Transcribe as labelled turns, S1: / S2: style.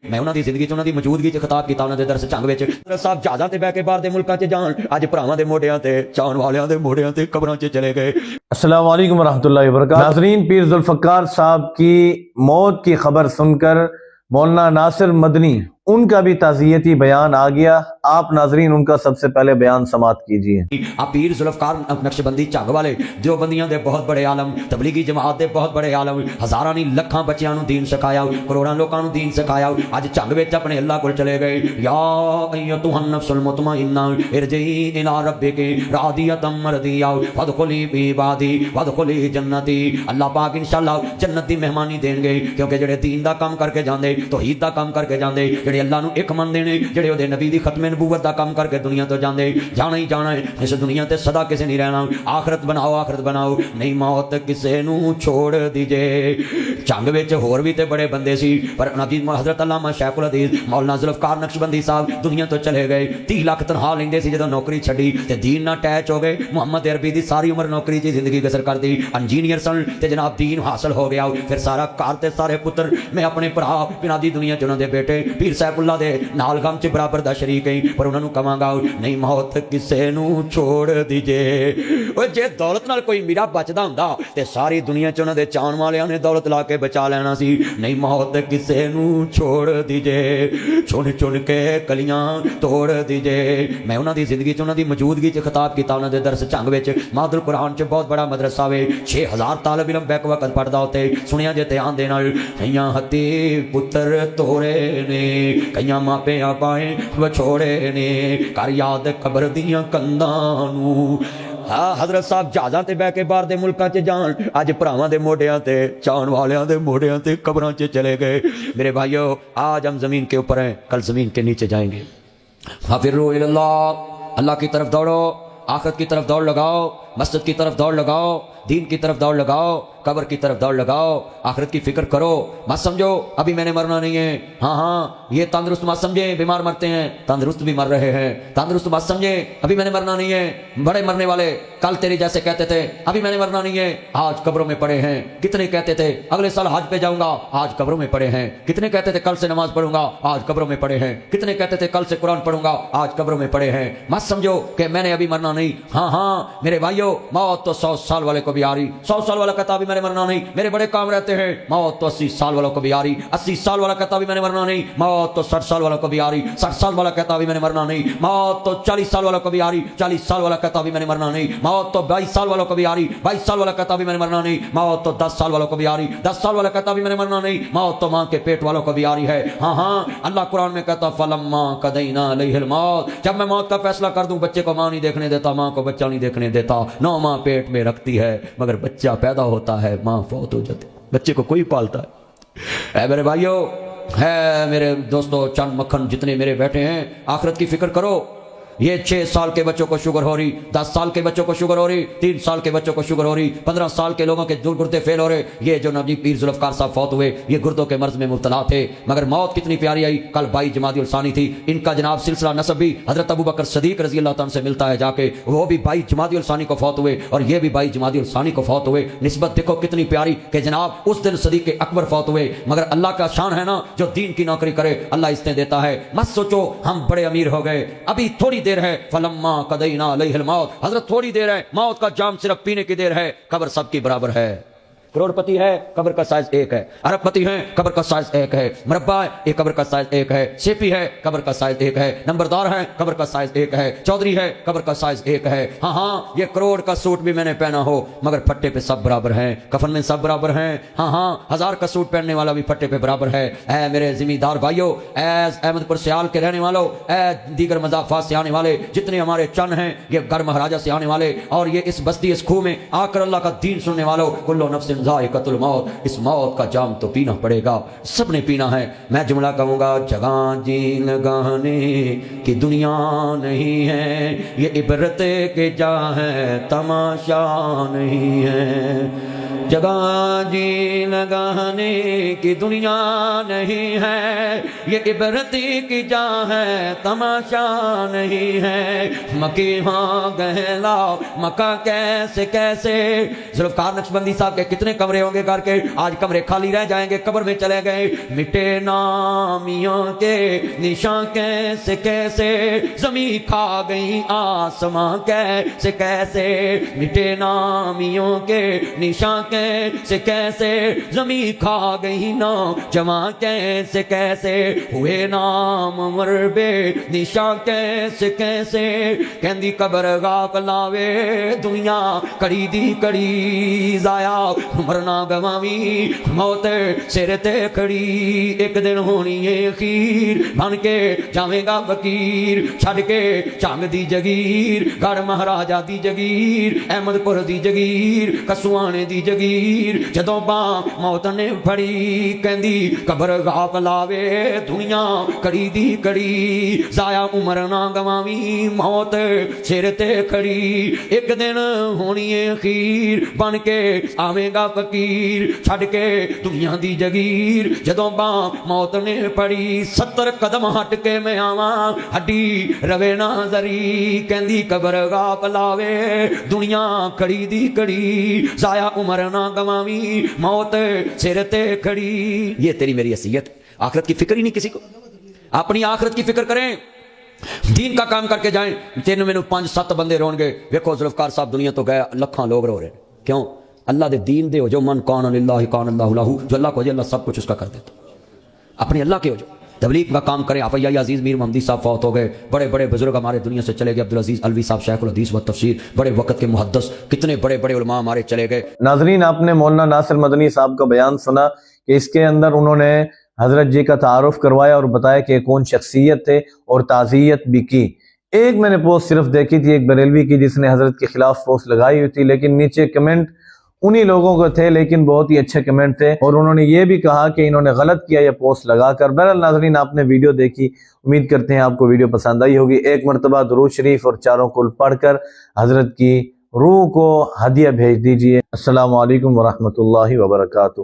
S1: میں انہاں دی زندگی چ انہاں دی موجودگی چ خطاب کیتا انہاں دے درس چنگ وچ صاحب جہازاں تے بیٹھ کے باہر دے ملکاں چ جان اج بھراواں دے موڈیاں تے چاہن والیاں دے موڈیاں تے قبراں چ چلے گئے۔
S2: السلام علیکم ورحمۃ اللہ وبرکاتہ۔ ناظرین، پیر ذوالفقار صاحب کی موت کی خبر سن کر مولانا ناصر مدنی ان کا بھی تعزیتی بیان آ گیا۔ آپ ناظرین ان کا سب سے پہلے بیان سماعت کیجیے۔
S1: آپ پیر ذوالفقار نقشبندی جھنگ والے دیوبندیاں دے بہت بڑے عالم، تبلیغی جماعت دے بہت بڑے عالم، ہزاراں نہیں لکھاں بچیاں نو دین سکھایا، کروڑاں لوکاں نو دین سکھایا، اج جھنگ وچ اپنے اللہ کول چلے گئے۔ یا ایتھا النفس المطمئنہ ارجعی الی ربک راضیۃ مرضیہ فادخلی فی عبادی وادخلی جنتی۔ اللہ پاک انشاءاللہ جنت دی مہمانی دین گے، کیونکہ جڑے دین دا کام کر کے جاندے، توحید دا کام کر کے جاندے، جڑے اللہ نو ایک مندے نے، جڑے اودے نبی دی ختم نبوت دا کام کر کے دنیا تو جاندے، جانا ہی جانا ہے، اس دنیا تے صدا کسے نہیں رہنا، آخرت بناؤ آخرت بناؤ، نہیں موت کسے نو چھوڑ دیجے۔ جنگ وچ ہور بھی تے بڑے بندے سی، پر نبی حضرت علامہ شیخ الحدیث مولانا ذوالفقار نقشبندی صاحب دنیا تو چلے گئے۔ 30 لاکھ تنخواہ لیندے سی، جدوں نوکری چھڈی تے دین نہ اٹیچ ہو گئے۔ محمد عربی دی ساری عمر نوکری چ زندگی بسر کر دی، انجینئر سن تے جناب دین حاصل ہو گیا، پھر سارا کار تے سارے پتر میں اپنے بھرا بنا دی دنیا چ انہاں دے بیٹے پیر صاحب اللہ دے نال غم چ برابر دا شریک ہیں، پر انہاں نو کہاں گا نہیں موت کسے نو چھوڑ دیجے۔ او جے دولت نال کوئی میرا بچدا ہوندا تے ساری دنیا چ انہاں دے چان والیاں نے دولت لا کے بچا لینا سی، نہیں موت کسے نو چھوڑ دیجے، چن چن کے کلیاں توڑ دیجے۔ میں انہاں دی زندگی چ انہاں دی موجودگی چ خطاب کیتا، انہاں دے درس چنگ وچ مادر القرآن چ بہت بڑا مدرسہ وے، 6000 طالب علم بیک وقت پڑھدا ہوتے، سنیا جے دھیان دے نال کئیاں ہتی پتر توڑے نے، کئیاں ماں پیاں پائیں وچھوڑے نے، کر یاد قبر دیاں کنداں نو۔ ہاں حضرت صاحب جہازاں تے بیٹھ کے باہر دے ملکاں چ جان اج بھراواں دے موڈیاں تے چاہن والیاں دے موڈیاں تے قبراں چ چلے گئے۔ میرے بھائیو، آج ہم زمین کے اوپر ہیں، کل زمین کے نیچے جائیں گے۔ فَفِرُّوا إِلَى اللَّهِ، اللہ کی طرف دوڑو، آخرت کی طرف دوڑ لگاؤ، مسجد کی طرف دوڑ لگاؤ، دین کی طرف دوڑ لگاؤ، قبر کی طرف دوڑ لگاؤ، آخرت کی فکر کرو، مت سمجھو ابھی میں نے مرنا نہیں ہے۔ ہاں ہاں، یہ تندرست مت سمجھیں بیمار مرتے ہیں، تندرست بھی مر رہے ہیں، تندرست مت سمجھیں ابھی میں نے مرنا نہیں ہے۔ بڑے مرنے والے کل تیرے جیسے کہتے تھے ابھی میں نے مرنا نہیں ہے، آج قبروں میں پڑے ہیں۔ کتنے کہتے تھے اگلے سال حج پہ جاؤں گا، آج قبروں میں پڑے ہیں۔ کتنے کہتے تھے کل سے نماز پڑھوں گا، آج قبروں میں پڑے ہیں۔ کتنے کہتے تھے کل سے قرآن پڑھوں گا، آج قبروں میں پڑے ہیں۔ مت سمجھو کہ میں نے ابھی مرنا نہیں۔ ہاں ہاں میرے بھائیو، موت تو 100 سال والے کو بھی آ رہی، 100 سال والا کہتا ابھی میں نے مرنا نہیں، میرے بڑے کام رہتے ہیں۔ موت تو 80 سال والوں کو بھی آ رہی، 80 سال والا کہتا ابھی میں نے مرنا نہیں۔ موت تو 60 سال والوں کو بھی آ رہی، 60 سال والا کہتا ابھی میں نے مرنا نہیں۔ موت تو 40 سال والوں کو بھی آ رہی، 40 سال والا کہتا ابھی میں نے مرنا نہیں۔ موت تو 22 سال والوں کو بھی آ رہی، 22 سال والا کہتا ابھی میں نے مرنا نہیں۔ موت تو 10 سال والوں کو بھی آ رہی، 10 سال والا کہتا ابھی میں نے مرنا نہیں۔ موت تو ماں کے پیٹ والوں کو بھی آ رہی ہے۔ ہاں ہاں، اللہ قرآن میں کہتا فَلَمَّا قَضَيْنَا عَلَيْهِ الْمَوْتَ، جب میں موت کا فیصلہ کر دوں، بچے کو ماں نہیں دیکھنے دیتا، ماں کو بچہ نہیں دیکھنے دیتا۔ 9 ماہ پیٹ میں رکھتی ہے، مگر بچہ پیدا ہوتا ہے، ماں فوت ہو جاتی، بچے کو کوئی پالتا ہے۔ اے میرے بھائیو، ہے میرے دوستو، چند مکھن جتنے میرے بیٹھے ہیں، آخرت کی فکر کرو۔ یہ 6 سال کے بچوں کو شوگر ہو رہی، 10 سال کے بچوں کو شوگر ہو رہی، 3 سال کے بچوں کو شوگر ہو رہی، 15 سال کے لوگوں کے گردے فیل ہو رہے۔ یہ جو نبی پیر ذوالفقار صاحب فوت ہوئے، یہ گردوں کے مرض میں مبتلا تھے، مگر موت کتنی پیاری آئی۔ کل 22 جمادی الثانی تھی، ان کا جناب سلسلہ نسب بھی حضرت ابوبکر صدیق رضی اللہ تعالیٰ سے ملتا ہے جا کے، وہ بھی 22 جمادی الثانی کو فوت ہوئے اور یہ بھی 22 جمادی الثانی کو فوت ہوئے۔ نسبت دیکھو کتنی پیاری کہ جناب اس دن صدیق اکبر فوت ہوئے، مگر اللہ کا شان ہے نا، جو دین کی نوکری کرے اللہ اس نے دیتا ہے۔ مت سوچو ہم بڑے امیر ہو گئے، ابھی تھوڑی دیر ہے۔ فلما قضینا علیہ الموت، حضرت تھوڑی دیر ہے، موت کا جام صرف پینے کی دیر ہے، قبر سب کی برابر ہے۔ کروڑ پتی ہے، قبر کا سائز 1 ہے، ارب پتی ہے، قبر کا سائز 1 ہے، مربع ہے، یہ قبر کا سائز 1 ہے، سیپی ہے، قبر کا سائز 1 ہے، نمبردار ہے، قبر کا سائز 1 ہے، چودھری ہے، قبر کا سائز 1 ہے۔ ہاں ہاں، یہ کروڑ کا سوٹ بھی میں نے پہنا ہو، مگر پھٹے پہ سب برابر ہیں، کفن میں سب برابر ہیں۔ ہاں ہاں، 1000 کا سوٹ پہننے والا بھی پھٹے پہ برابر ہے۔ اے میرے زمیندار بھائیو، اے احمد پور سیال کے رہنے والوں، اے دیگر مضافات سے آنے والے، جتنے ہمارے چن ہیں، یہ گھر مہاراجہ سے آنے والے، اور یہ اس بستی اس کھو میں آ کر اللہ کا دین سننے والوں، کلو نفس ذائقۃ الموت، اس موت کا جام تو پینا پڑے گا، سب نے پینا ہے۔ میں جملہ کہوں گا، جگہ جی لگانے کی دنیا نہیں ہے، یہ عبرت کے جا ہے، تماشا نہیں ہے۔ جگہ جی لگانے کی دنیا نہیں ہے، یہ عبرتی کی جا ہے تماشا نہیں ہے، مکی ہاں گہلا مکہ کیسے کیسے۔ ذوالفقار نقشبندی صاحب کے کتنے کمرے ہوں گے گھر کے، آج کمرے خالی رہ جائیں گے، قبر میں چلے گئے۔ مٹے نامیوں کے نشان کیسے کیسے، زمین کھا گئی آسمان کیسے کیسے، مٹے نامیوں کے نشان کیسے کیسے، زمین کھا گئی نا جمع کیسے کیسے، ہوئے نام مربے نشان کیسے کیسے، کہندی قبر غاق لاوے دنیا کڑی دی کڑی ضائع، مرنا گوامی موت سر تے کھڑی، ایک دن ہونی ہے خیر بن کے جاویں گا فقیر، چھڑ کے چنگ دی جگیر، گڑھ مہاراجا دی جگیر، احمد پور دی جگیر، کسوانے دی جگیر، جدوں باں موت نے پھڑی کہندی قبر غاق لاوے دنیا کڑی دی کڑی، ضائع عمر نہ گوامی موت سر تے کھڑی، ایک دن ہونی ہے خیر بن کے آویں گا فقیر، چھڑ کے دنیا دی جگیر، جدوں باں موت نے پڑی، 70 قدم ہٹ کے میں آواں ہڈی روے نہ ذری، کہندی قبر غاق لاوے دنیا کڑی دی کڑی، ضائع عمر نہ گوامی موت سر تے کھڑی۔ یہ تیری میری حیثیت، آخرت کی فکر ہی نہیں کسی کو۔ اپنی آخرت کی فکر کریں، دین کا کام کر کے جائیں۔ تین میں 5-7 بندے رون گے، ویکھو ذوالفقار صاحب دنیا تو گئے، لکھاں لوگ رو رہے ہیں، کیوں؟ اللہ دے دین دے ہو جو من کان للہ کان اللہ لہو، جو اللہ کو جی اللہ سب کچھ اس کا کر دیتا، اپنے اللہ کے ہو جو تبلیغ کا کام کریں۔ آفیہ عزیز میر محمدی صاحب فوت ہو گئے، بڑے بڑے بزرگ ہمارے دنیا سے چلے گئے، عبدالعزیز الوی صاحب شیخ الحدیث و تفسیر، بڑے وقت کے محدث، کتنے بڑے بڑے علماء ہمارے چلے گئے۔
S2: ناظرین، آپ نے مولانا ناصر مدنی صاحب کا بیان سنا کہ اس کے اندر انہوں نے حضرت جی کا تعارف کروایا اور بتایا کہ کون شخصیت تھے اور تعزیت بھی کی۔ ایک میں نے پوسٹ صرف دیکھی تھی ایک بریلوی کی جس نے حضرت کے خلاف پوسٹ لگائی ہوئی تھی، لیکن نیچے کمنٹ انہی لوگوں کو تھے، لیکن بہت ہی اچھے کمنٹ تھے، اور انہوں نے یہ بھی کہا کہ انہوں نے غلط کیا یہ پوسٹ لگا کر۔ بہرحال ناظرین، آپ نے ویڈیو دیکھی، امید کرتے ہیں آپ کو ویڈیو پسند آئی ہوگی۔ ایک مرتبہ درود شریف اور چاروں کل پڑھ کر حضرت کی روح کو ہدیہ بھیج دیجئے۔ السلام علیکم ورحمۃ اللہ وبرکاتہ۔